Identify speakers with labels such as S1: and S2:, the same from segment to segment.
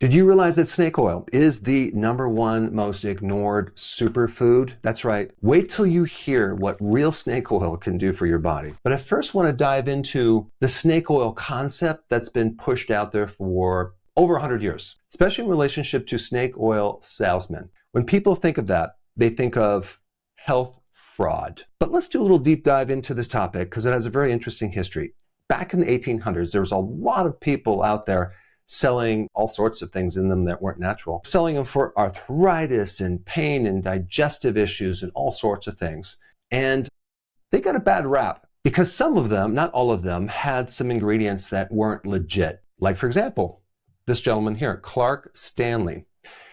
S1: Did you realize that snake oil is the #1 most ignored superfood? That's right. Wait till you hear what real snake oil can do for your body. But I first want to dive into the snake oil concept that's been pushed out there for over 100 years, especially in relationship to snake oil salesmen. When people think of that, they think of health fraud. But let's do a little deep dive into this topic because it has a very interesting history. Back in the 1800s, there was a lot of people out there selling all sorts of things in them that weren't natural, selling them for arthritis and pain and digestive issues and all sorts of things. And they got a bad rap because some of them, not all of them, had some ingredients that weren't legit. Like, for example, this gentleman here, Stanley.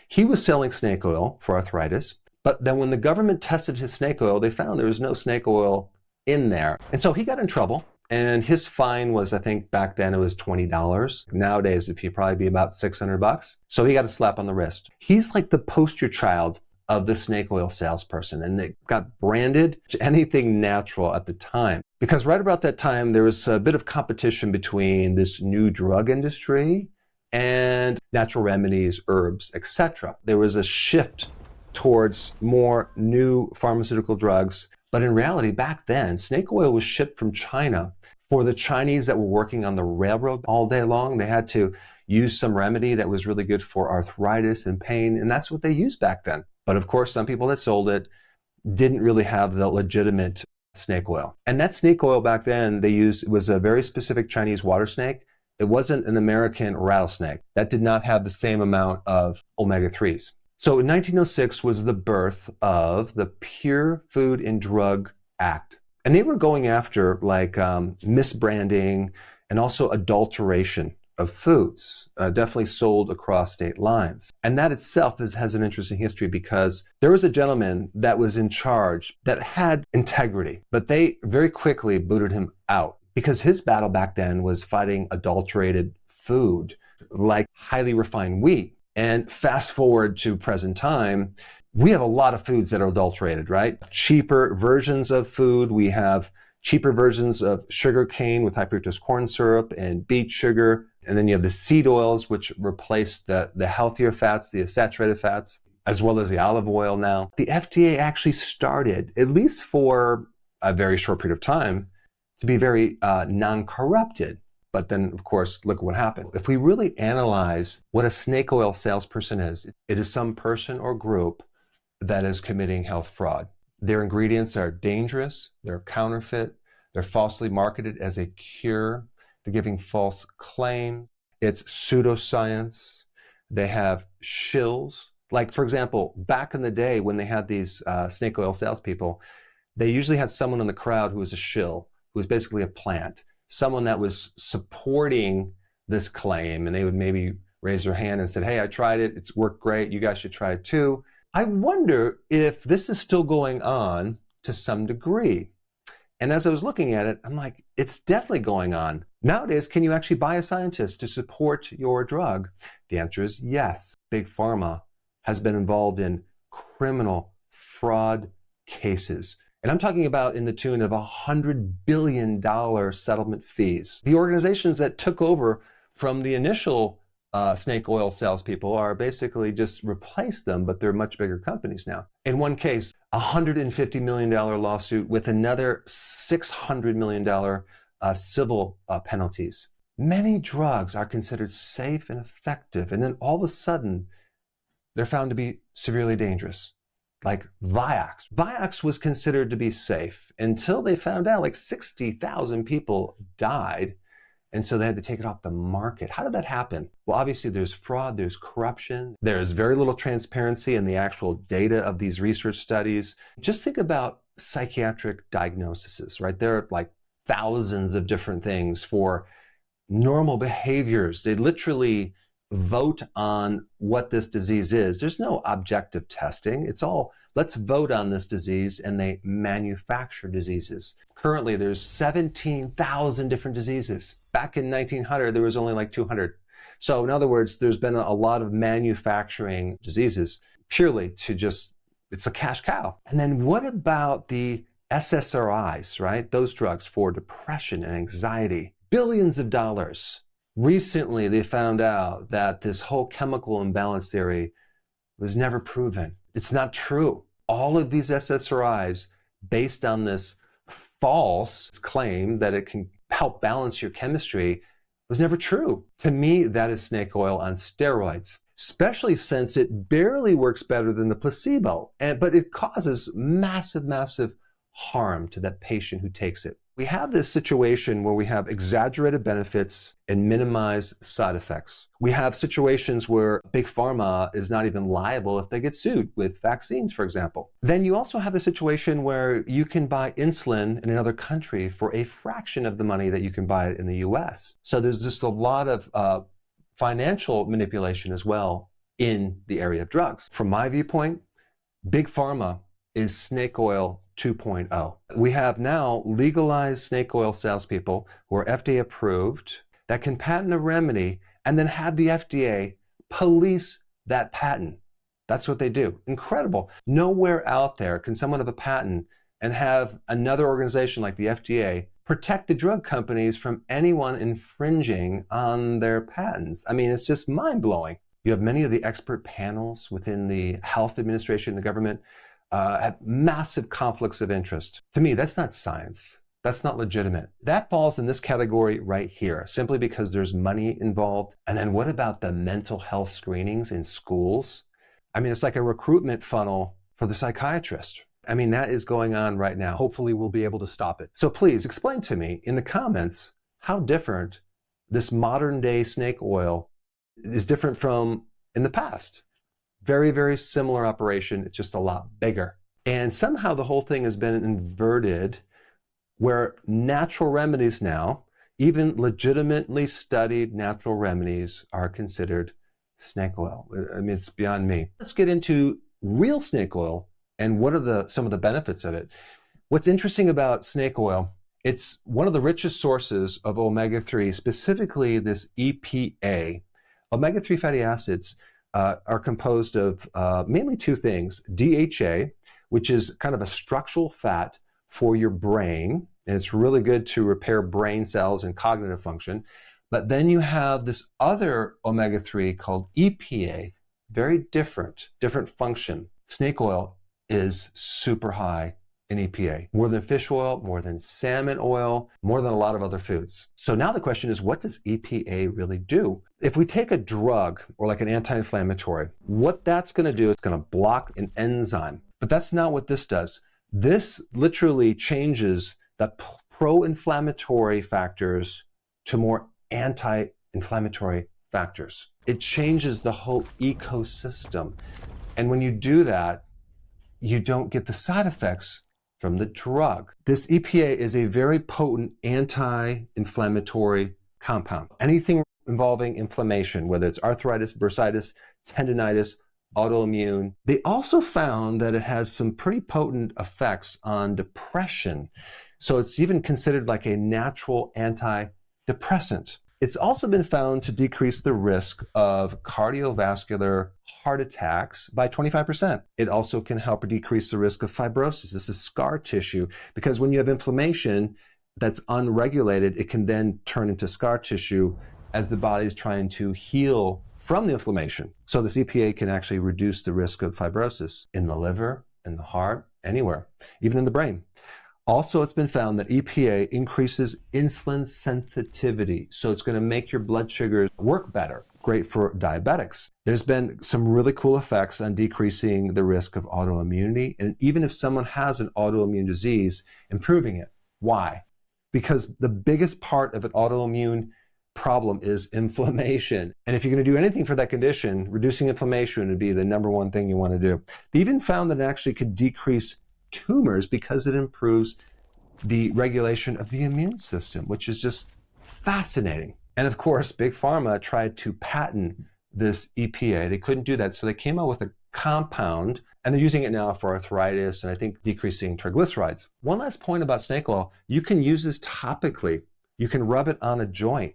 S1: He was selling snake oil for arthritis, but then when the government tested his snake oil, they found there was no snake oil in there. And so he got in trouble. And his fine was, I think back then it was $20. Nowadays, it'd probably be about $600. So he got a slap on the wrist. He's like the poster child of the snake oil salesperson. And they got branded anything natural at the time. Because right about that time, there was a bit of competition between this new drug industry and natural remedies, herbs, etc. There was a shift towards more new pharmaceutical drugs. But in reality, back then, snake oil was shipped from China. For the Chinese that were working on the railroad all day long, they had to use some remedy that was really good for arthritis and pain, and that's what they used back then. But of course, some people that sold it didn't really have the legitimate snake oil. And that snake oil back then they used was a very specific Chinese water snake. It wasn't an American rattlesnake. That did not have the same amount of omega-3s. So in 1906 was the birth of the Pure Food and Drug Act. And they were going after like misbranding and also adulteration of foods, definitely sold across state lines. And that itself has an interesting history because there was a gentleman that was in charge that had integrity, but they very quickly booted him out because his battle back then was fighting adulterated food like highly refined wheat. And fast forward to present time, we have a lot of foods that are adulterated, right? Cheaper versions of food. We have cheaper versions of sugar cane with high fructose corn syrup and beet sugar. And then you have the seed oils, which replace the healthier fats, the saturated fats, as well as the olive oil now. The FDA actually started, at least for a very short period of time, to be very non-corrupted. But then, of course, look what happened. If we really analyze what a snake oil salesperson is, it is some person or group that is committing health fraud. Their ingredients are dangerous, they're counterfeit, they're falsely marketed as a cure, they're giving false claims, it's pseudoscience, they have shills. Like, for example, back in the day when they had these snake oil salespeople, they usually had someone in the crowd who was a shill, who was basically a plant. Someone that was supporting this claim, and they would maybe raise their hand and said, hey, I tried it, it's worked great, you guys should try it too. I wonder if this is still going on to some degree. And as I was looking at it, I'm like, it's definitely going on. Nowadays, can you actually buy a scientist to support your drug? The answer is yes. Big Pharma has been involved in criminal fraud cases. And I'm talking about in the tune of $100 billion settlement fees. The organizations that took over from the initial snake oil salespeople are basically just replaced them, but they're much bigger companies now. In one case, a $150 million lawsuit with another $600 million civil penalties. Many drugs are considered safe and effective, and then all of a sudden, they're found to be severely dangerous. Like Vioxx. Vioxx was considered to be safe until they found out like 60,000 people died. And so they had to take it off the market. How did that happen? Well, obviously there's fraud, there's corruption, there's very little transparency in the actual data of these research studies. Just think about psychiatric diagnoses, right? There are like thousands of different things for normal behaviors. They literally vote on what this disease is. There's no objective testing. It's all, let's vote on this disease, and they manufacture diseases. Currently, there's 17,000 different diseases. Back in 1900, there was only like 200. So in other words, there's been a lot of manufacturing diseases purely to just, it's a cash cow. And then what about the SSRIs, right? Those drugs for depression and anxiety. Billions of dollars Recently, they found out that this whole chemical imbalance theory was never proven. It's not true. All of these SSRIs, based on this false claim that it can help balance your chemistry, was never true. To me, that is snake oil on steroids, especially since it barely works better than the placebo, but it causes massive, massive harm to that patient who takes it. We have this situation where we have exaggerated benefits and minimized side effects. We have situations where big pharma is not even liable if they get sued with vaccines, for example. Then you also have the situation where you can buy insulin in another country for a fraction of the money that you can buy it in the US. So there's just a lot of financial manipulation as well in the area of drugs. From my viewpoint, big pharma is snake oil 2.0. We have now legalized snake oil salespeople who are FDA approved that can patent a remedy and then have the FDA police that patent. That's what they do. Incredible. Nowhere out there can someone have a patent and have another organization like the FDA protect the drug companies from anyone infringing on their patents. I mean, it's just mind-blowing. You have many of the expert panels within the health administration, the government, have massive conflicts of interest. To me, that's not science. That's not legitimate. That falls in this category right here, simply because there's money involved. And then what about the mental health screenings in schools? I mean, it's like a recruitment funnel for the psychiatrist. I mean, that is going on right now. Hopefully we'll be able to stop it. So please explain to me in the comments how different this modern day snake oil is different from in the past. Very, very similar operation. It's just a lot bigger. And somehow the whole thing has been inverted where natural remedies now, even legitimately studied natural remedies, are considered snake oil. I mean, it's beyond me. Let's get into real snake oil and what are some of the benefits of it. What's interesting about snake oil, it's one of the richest sources of omega-3, specifically this EPA. Omega-3 fatty acids are composed of mainly two things: DHA, which is kind of a structural fat for your brain, and it's really good to repair brain cells and cognitive function. But then you have this other omega-3 called EPA, very different function. Snake oil is super high in EPA, more than fish oil, more than salmon oil, more than a lot of other foods. So now the question is, what does EPA really do? If we take a drug or like an anti-inflammatory, what that's going to do is going to block an enzyme. But that's not what this does. This literally changes the pro-inflammatory factors to more anti-inflammatory factors. It changes the whole ecosystem. And when you do that, you don't get the side effects from the drug. This EPA is a very potent anti-inflammatory compound. Anything involving inflammation, whether it's arthritis, bursitis, tendinitis, autoimmune. They also found that it has some pretty potent effects on depression. So it's even considered like a natural antidepressant. It's also been found to decrease the risk of cardiovascular heart attacks by 25%. It also can help decrease the risk of fibrosis. This is scar tissue, because when you have inflammation that's unregulated, it can then turn into scar tissue as the body is trying to heal from the inflammation. So this EPA can actually reduce the risk of fibrosis in the liver, in the heart, anywhere, even in the brain. Also, it's been found that EPA increases insulin sensitivity. So it's going to make your blood sugars work better. Great for diabetics. There's been some really cool effects on decreasing the risk of autoimmunity. And even if someone has an autoimmune disease, improving it. Why? Because the biggest part of an autoimmune problem is inflammation. And if you're going to do anything for that condition, reducing inflammation would be the number one thing you want to do. They even found that it actually could decrease tumors because it improves the regulation of the immune system, which is just fascinating. And of course, Big Pharma tried to patent this EPA. They couldn't do that, so they came out with a compound, and they're using it now for arthritis and I think decreasing triglycerides. One last point about snake oil: you can use this topically. You can rub it on a joint.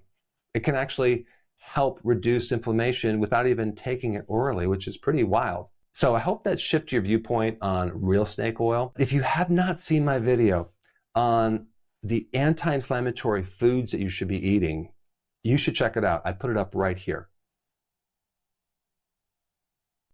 S1: It can actually help reduce inflammation without even taking it orally, which is pretty wild. So I hope that shifted your viewpoint on real snake oil. If you have not seen my video on the anti-inflammatory foods that you should be eating, You should check it out. I put it up right here.